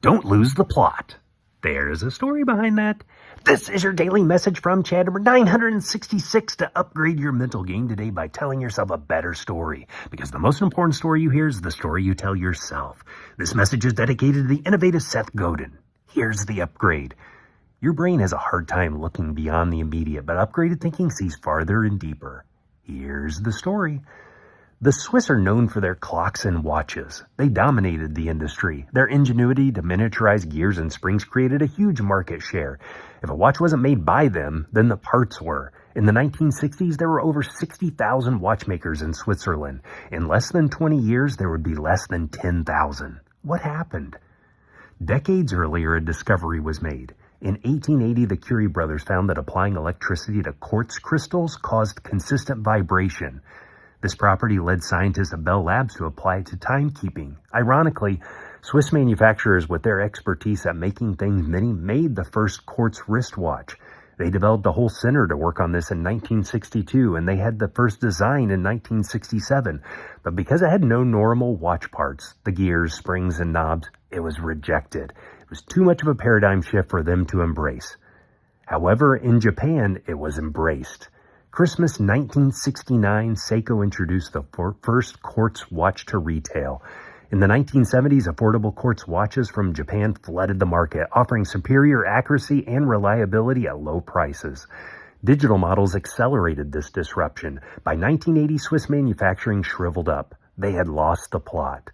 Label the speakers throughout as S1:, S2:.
S1: Don't lose the plot. There's a story behind that. This is your daily message from Chad, number 966, to upgrade your mental game today by telling yourself a better story. Because the most important story you hear is the story you tell yourself. This message is dedicated to the innovative Seth Godin. Here's the upgrade. Your brain has a hard time looking beyond the immediate, but upgraded thinking sees farther and deeper. Here's the story. The Swiss are known for their clocks and watches. They dominated the industry. Their ingenuity to miniaturize gears and springs created a huge market share. If a watch wasn't made by them, then the parts were. In the 1960s, there were over 60,000 watchmakers in Switzerland. In less than 20 years, there would be less than 10,000. What happened? Decades earlier, a discovery was made. In 1880, the Curie brothers found that applying electricity to quartz crystals caused consistent vibration. This property led scientists at Bell Labs to apply it to timekeeping. Ironically, Swiss manufacturers, with their expertise at making things made the first quartz wristwatch. They developed a whole center to work on this in 1962, and they had the first design in 1967. But because it had no normal watch parts, the gears, springs, and knobs, it was rejected. It was too much of a paradigm shift for them to embrace. However, in Japan, it was embraced. Christmas 1969, Seiko introduced the first quartz watch to retail. In the 1970s, affordable quartz watches from Japan flooded the market, offering superior accuracy and reliability at low prices. Digital models accelerated this disruption. By 1980, Swiss manufacturing shriveled up. They had lost the plot.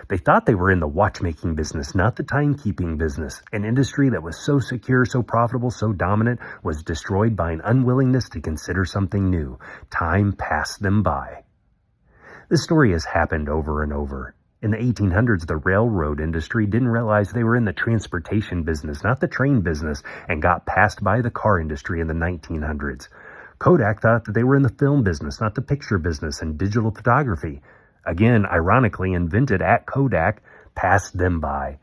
S1: They thought they were in the watchmaking business, not the timekeeping business. An industry that was so secure, so profitable, so dominant was destroyed by an unwillingness to consider something new. Time passed them by. This story has happened over and over. In the 1800s, the railroad industry didn't realize they were in the transportation business, not the train business, and got passed by the car industry in the 1900s. Kodak thought that they were in the film business, not the picture business and digital photography. Again, ironically invented at Kodak, passed them by.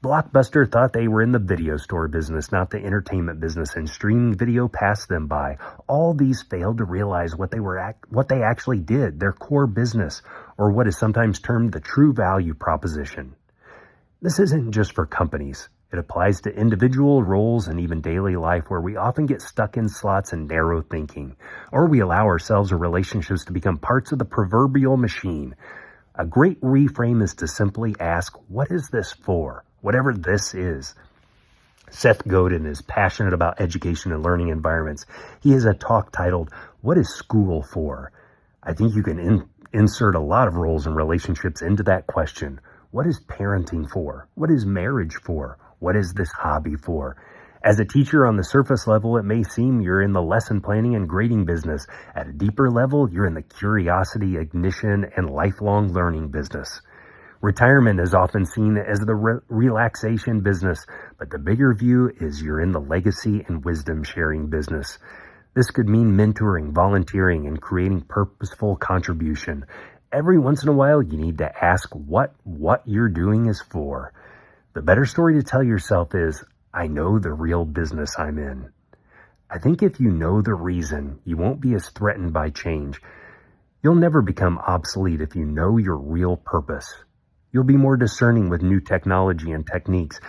S1: Blockbuster thought they were in the video store business, not the entertainment business, and streaming video passed them by. All these failed to realize what they actually did, their core business, or what is sometimes termed the true value proposition. This isn't just for companies. It applies to individual roles and even daily life, where we often get stuck in slots and narrow thinking, or we allow ourselves or relationships to become parts of the proverbial machine. A great reframe is to simply ask, what is this for? Whatever this is. Seth Godin is passionate about education and learning environments. He has a talk titled, What is School For? I think you can insert a lot of roles and relationships into that question. What is parenting for? What is marriage for? What is this hobby for? As a teacher, on the surface level, it may seem you're in the lesson planning and grading business. At a deeper level, you're in the curiosity, ignition, and lifelong learning business. Retirement is often seen as the relaxation business, but the bigger view is you're in the legacy and wisdom sharing business. This could mean mentoring, volunteering, and creating purposeful contribution. Every once in a while, you need to ask what you're doing is for. The better story to tell yourself is, I know the real business I'm in. I think if you know the reason, you won't be as threatened by change. You'll never become obsolete if you know your real purpose. You'll be more discerning with new technology and techniques.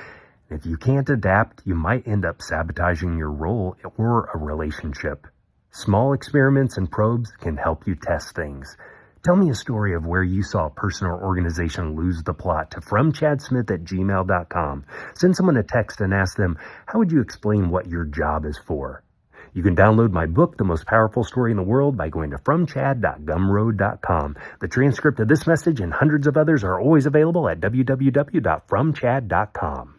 S1: If you can't adapt, you might end up sabotaging your role or a relationship. Small experiments and probes can help you test things. Tell me a story of where you saw a person or organization lose the plot to fromchadsmith@gmail.com. Send someone a text and ask them, how would you explain what your job is for? You can download my book, The Most Powerful Story in the World, by going to fromchad.gumroad.com. The transcript of this message and hundreds of others are always available at www.fromchad.com.